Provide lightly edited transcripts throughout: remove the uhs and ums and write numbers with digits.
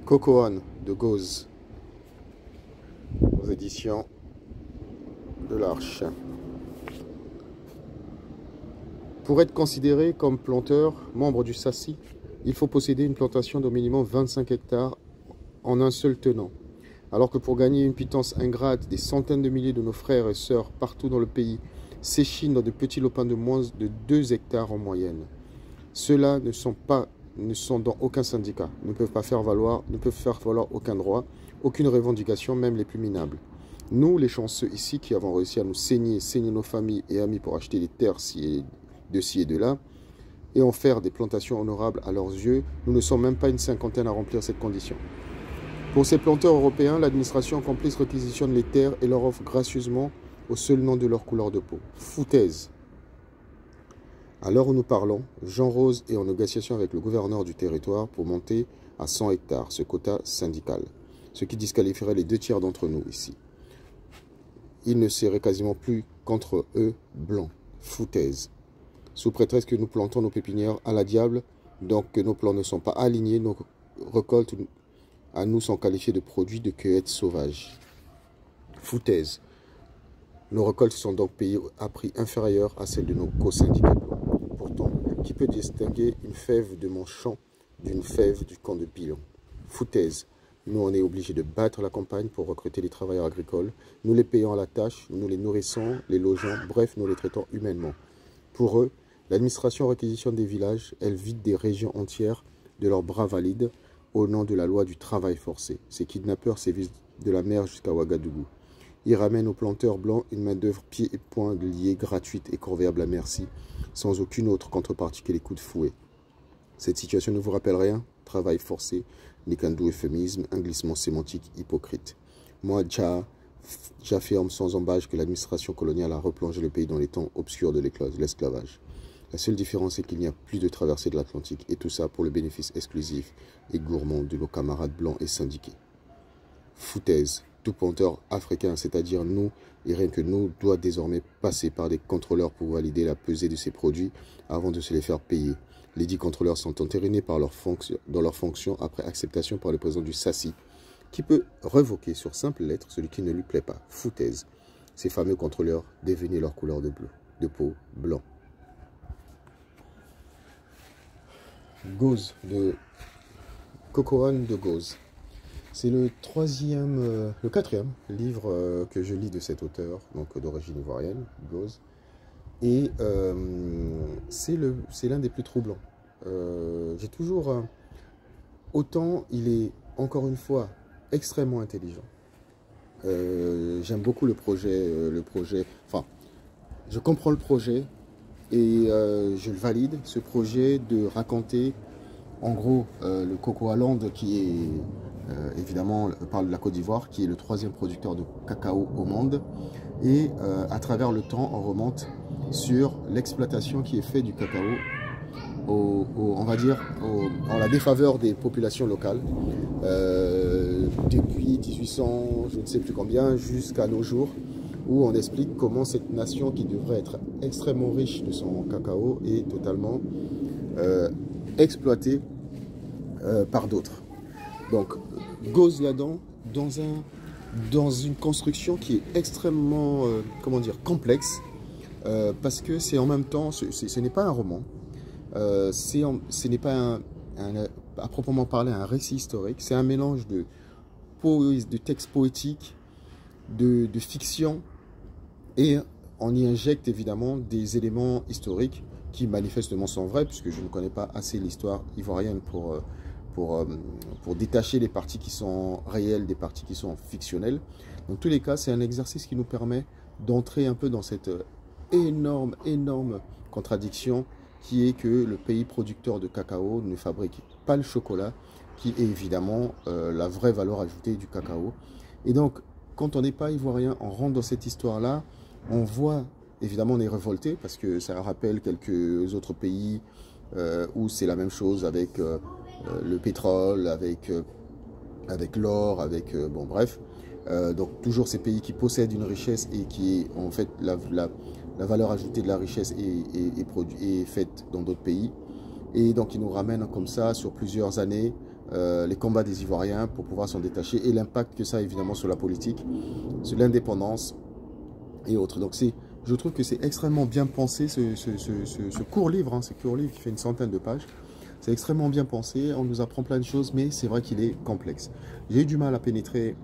Cocoan de Gauze aux éditions de l'Arche. Pour être considéré comme planteur, membre du SACI, il faut posséder une plantation d'au minimum 25 hectares en un seul tenant. Alors que pour gagner une pitance ingrate, des centaines de milliers de nos frères et sœurs partout dans le pays s'échinent dans de petits lopins de moins de 2 hectares en moyenne. Ceux-là ne sont dans aucun syndicat, ne peuvent faire valoir aucun droit, aucune revendication, même les plus minables. Nous, les chanceux ici, qui avons réussi à nous saigner nos familles et amis pour acheter des terres de ci et de là, et en faire des plantations honorables à leurs yeux, nous ne sommes même pas une cinquantaine à remplir cette condition. Pour ces planteurs européens, l'administration complice réquisitionne les terres et leur offre gracieusement au seul nom de leur couleur de peau. Foutaise. À l'heure où nous parlons, Jean Rose est en négociation avec le gouverneur du territoire pour monter à 100 hectares ce quota syndical, ce qui disqualifierait les 2 tiers d'entre nous ici. Il ne serait quasiment plus qu'entre eux blancs. Foutaise. Sous prétexte que nous plantons nos pépinières à la diable, donc que nos plans ne sont pas alignés, nos récoltes à nous sont qualifiées de produits de cueillette sauvage. Foutaise. Nos récoltes sont donc payées à prix inférieur à celles de nos co-syndicats blancs. Pourtant, qui peut distinguer une fève de mon champ d'une fève du camp de bilan? Foutaise. Nous, on est obligés de battre la campagne pour recruter les travailleurs agricoles. Nous les payons à la tâche, nous les nourrissons, les logeons, bref, nous les traitons humainement. Pour eux, l'administration réquisitionne des villages, elle vide des régions entières de leurs bras valides au nom de la loi du travail forcé. Ces kidnappeurs sévissent de la mer jusqu'à Ouagadougou. Ils ramènent aux planteurs blancs une main-d'œuvre pieds et poings liée, gratuite et corvéable à merci, sans aucune autre contrepartie que les coups de fouet. Cette situation ne vous rappelle rien? Travail forcé n'est qu'un doux euphémisme, un glissement sémantique hypocrite. Moi, j'affirme sans embâche que l'administration coloniale a replongé le pays dans les temps obscurs de l'esclavage. La seule différence est qu'il n'y a plus de traversée de l'Atlantique, et tout ça pour le bénéfice exclusif et gourmand de nos camarades blancs et syndiqués. Foutaise. Tout planteur africain, c'est-à-dire nous, et rien que nous, doit désormais passer par des contrôleurs pour valider la pesée de ses produits avant de se les faire payer. Les 10 contrôleurs sont entérinés dans leur fonction après acceptation par le président du SACI, qui peut revoquer sur simple lettre celui qui ne lui plaît pas. Foutaise. Ces fameux contrôleurs dévenaient leur couleur de peau blanc. Gauze de Cocoan de Gauze. C'est le quatrième livre que je lis de cet auteur, donc d'origine ivoirienne, Gauze. Et c'est l'un des plus troublants. J'ai toujours... autant il est, encore une fois, extrêmement intelligent. J'aime beaucoup le projet. Enfin, je comprends le projet et je le valide, ce projet de raconter, en gros, le Coco Island qui est... évidemment, parle de la Côte d'Ivoire, qui est le 3e producteur de cacao au monde. Et à travers le temps, on remonte sur l'exploitation qui est faite du cacao, on va dire, en la défaveur des populations locales, depuis 1800, je ne sais plus combien, jusqu'à nos jours, où on explique comment cette nation qui devrait être extrêmement riche de son cacao est totalement exploitée par d'autres. Donc, Gauze là-dedans, dans une construction qui est extrêmement, complexe, parce que c'est en même temps, ce n'est pas un roman, ce n'est pas à proprement parler un récit historique, c'est un mélange de textes poétiques, de fiction, et on y injecte évidemment des éléments historiques qui manifestement sont vrais, puisque je ne connais pas assez l'histoire ivoirienne pour détacher les parties qui sont réelles des parties qui sont fictionnelles. Dans tous les cas, c'est un exercice qui nous permet d'entrer un peu dans cette énorme contradiction qui est que le pays producteur de cacao ne fabrique pas le chocolat, qui est évidemment la vraie valeur ajoutée du cacao. Et donc, quand on n'est pas ivoirien, on rentre dans cette histoire-là, on voit, évidemment on est révolté, parce que ça rappelle quelques autres pays où c'est la même chose avec... le pétrole, avec l'or, bon bref, donc toujours ces pays qui possèdent une richesse et qui est en fait la valeur ajoutée de la richesse est faite dans d'autres pays, et donc ils nous ramènent comme ça sur plusieurs années les combats des Ivoiriens pour pouvoir s'en détacher et l'impact que ça a évidemment sur la politique, sur l'indépendance et autres. Donc je trouve que c'est extrêmement bien pensé ce court livre, hein, ce court livre qui fait une centaine de pages. C'est extrêmement bien pensé, on nous apprend plein de choses, mais c'est vrai qu'il est complexe. J'ai eu du mal à pénétrer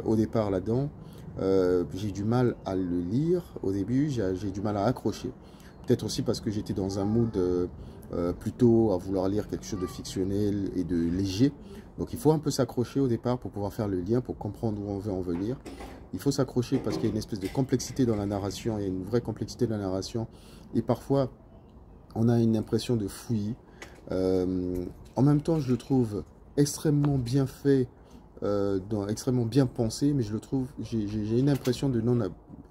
au départ là-dedans, j'ai eu du mal à le lire au début, j'ai eu du mal à accrocher. Peut-être aussi parce que j'étais dans un mood plutôt à vouloir lire quelque chose de fictionnel et de léger. Donc il faut un peu s'accrocher au départ pour pouvoir faire le lien, pour comprendre où on veut en venir. Il faut s'accrocher parce qu'il y a une espèce de complexité dans la narration, il y a une vraie complexité de la narration. Et parfois, on a une impression de fouillis. En même temps, je le trouve extrêmement bien fait, extrêmement bien pensé, mais je le trouve, j'ai une impression de non,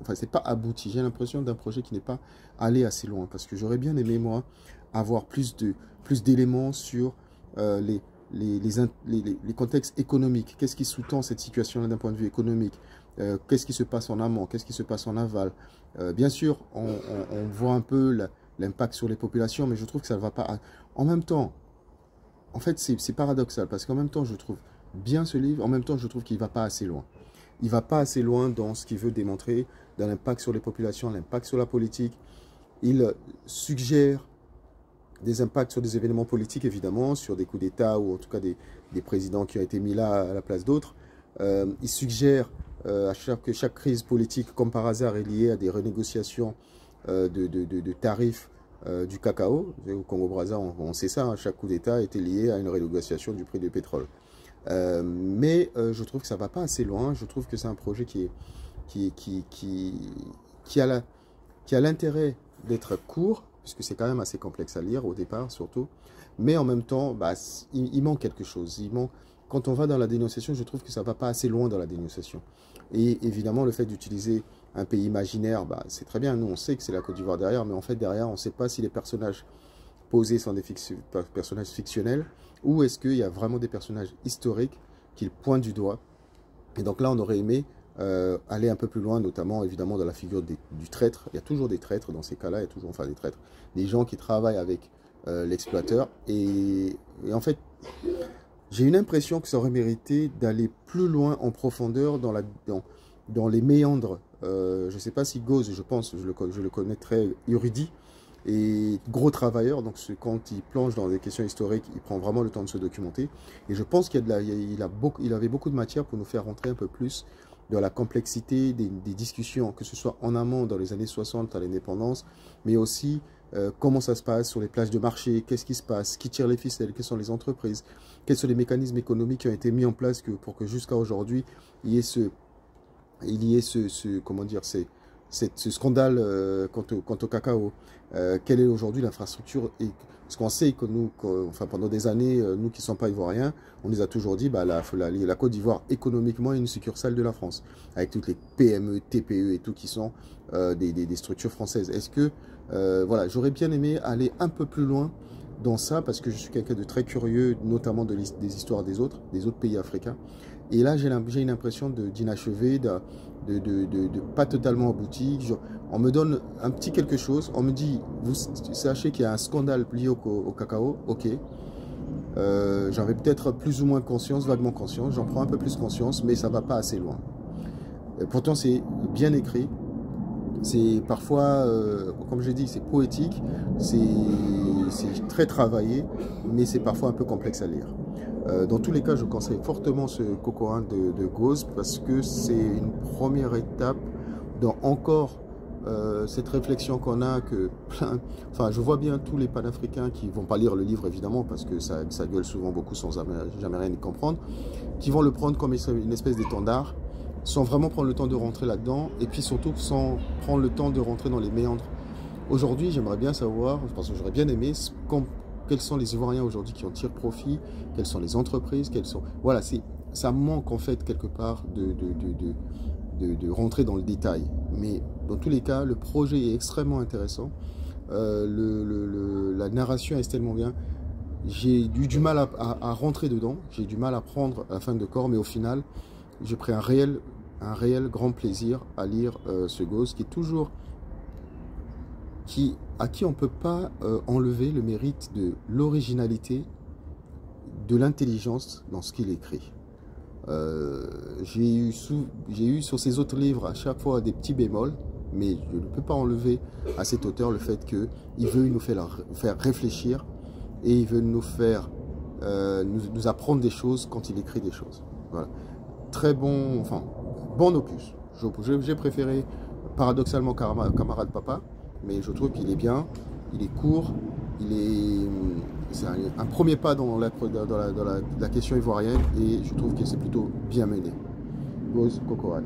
enfin c'est pas abouti, j'ai l'impression d'un projet qui n'est pas allé assez loin, parce que j'aurais bien aimé moi avoir plus d'éléments sur les contextes économiques, qu'est-ce qui sous-tend cette situation-là d'un point de vue économique, qu'est-ce qui se passe en amont, qu'est-ce qui se passe en aval. Bien sûr, on voit un peu l'impact sur les populations, mais je trouve que ça ne va pas. En même temps, en fait, c'est paradoxal, parce qu'en même temps, je trouve bien ce livre, en même temps, je trouve qu'il ne va pas assez loin. Il ne va pas assez loin dans ce qu'il veut démontrer, dans l'impact sur les populations, l'impact sur la politique. Il suggère des impacts sur des événements politiques, évidemment, sur des coups d'État, ou en tout cas des présidents qui ont été mis là à la place d'autres. Il suggère que chaque crise politique, comme par hasard, est liée à des renégociations de tarifs du cacao. Au Congo-Brazza, on sait ça, hein, chaque coup d'État était lié à une renégociation du prix du pétrole. Mais je trouve que ça ne va pas assez loin. Je trouve que c'est un projet qui a l'intérêt d'être court, puisque c'est quand même assez complexe à lire au départ, surtout. Mais en même temps, bah, il manque quelque chose. Quand on va dans la dénonciation, je trouve que ça ne va pas assez loin dans la dénonciation. Et évidemment, le fait d'utiliser un pays imaginaire, bah, c'est très bien. Nous, on sait que c'est la Côte d'Ivoire derrière, mais en fait, derrière, on ne sait pas si les personnages posés sont des personnages fictionnels ou est-ce qu'il y a vraiment des personnages historiques qu'ils pointent du doigt. Et donc là, on aurait aimé aller un peu plus loin, notamment évidemment dans la figure du traître. Il y a toujours des traîtres dans ces cas-là, il y a toujours, enfin des traîtres, des gens qui travaillent avec l'exploiteur. Et en fait, j'ai une impression que ça aurait mérité d'aller plus loin en profondeur dans les méandres. Je ne sais pas si Gauze, je pense, je le connais très érudit et gros travailleur. Donc quand il plonge dans des questions historiques, il prend vraiment le temps de se documenter. Et je pense qu'il avait beaucoup de matière pour nous faire rentrer un peu plus dans la complexité des discussions, que ce soit en amont dans les années 60 à l'indépendance, mais aussi comment ça se passe sur les plages de marché, qu'est-ce qui se passe, qui tire les ficelles, quelles sont les entreprises, quels sont les mécanismes économiques qui ont été mis en place pour que jusqu'à aujourd'hui, il y ait ce scandale quant au cacao. Quelle est aujourd'hui l'infrastructure? Parce qu'on sait que nous, enfin pendant des années, nous qui ne sommes pas ivoiriens, on nous a toujours dit bah, la Côte d'Ivoire économiquement est une succursale de la France, avec toutes les PME, TPE et tout qui sont des structures françaises. Est-ce que, voilà, j'aurais bien aimé aller un peu plus loin dans ça, parce que je suis quelqu'un de très curieux, notamment des histoires des autres pays africains. Et là, j'ai une impression d'inachevé, de pas totalement abouti. On me donne un petit quelque chose, on me dit, vous sachez qu'il y a un scandale lié au cacao, ok. J'en avais peut-être plus ou moins conscience, vaguement conscience, j'en prends un peu plus conscience, mais ça ne va pas assez loin. Pourtant, c'est bien écrit. C'est parfois, comme j'ai dit, c'est poétique, c'est très travaillé, mais c'est parfois un peu complexe à lire. Dans tous les cas, je conseille fortement ce Cocorin de Gauze parce que c'est une première étape dans encore cette réflexion qu'on a que plein... Enfin, je vois bien tous les panafricains qui ne vont pas lire le livre, évidemment, parce que ça gueule souvent beaucoup sans jamais rien y comprendre, qui vont le prendre comme une espèce d'étendard, sans vraiment prendre le temps de rentrer là-dedans, et puis surtout sans prendre le temps de rentrer dans les méandres. Aujourd'hui, j'aimerais bien savoir, parce que j'aurais bien aimé, quels sont les Ivoiriens aujourd'hui qui en tirent profit, quelles sont les entreprises, quelles sont... Voilà, ça manque en fait quelque part de rentrer dans le détail. Mais dans tous les cas, le projet est extrêmement intéressant. La narration est tellement bien. J'ai eu du mal à rentrer dedans, j'ai eu du mal à prendre la fin de corps, mais au final, j'ai pris un réel grand plaisir à lire ce Gauze qui est toujours... à qui on ne peut pas enlever le mérite de l'originalité de l'intelligence dans ce qu'il écrit. J'ai eu sur ses autres livres à chaque fois des petits bémols, mais je ne peux pas enlever à cet auteur le fait qu'il veut nous faire réfléchir et il veut nous faire nous apprendre des choses quand il écrit des choses. Voilà. Très bon, enfin, bon opus. J'ai préféré paradoxalement Camarade Papa, mais je trouve qu'il est bien, il est court, c'est un premier pas dans la question ivoirienne et je trouve que c'est plutôt bien mené. Goes Cocoran.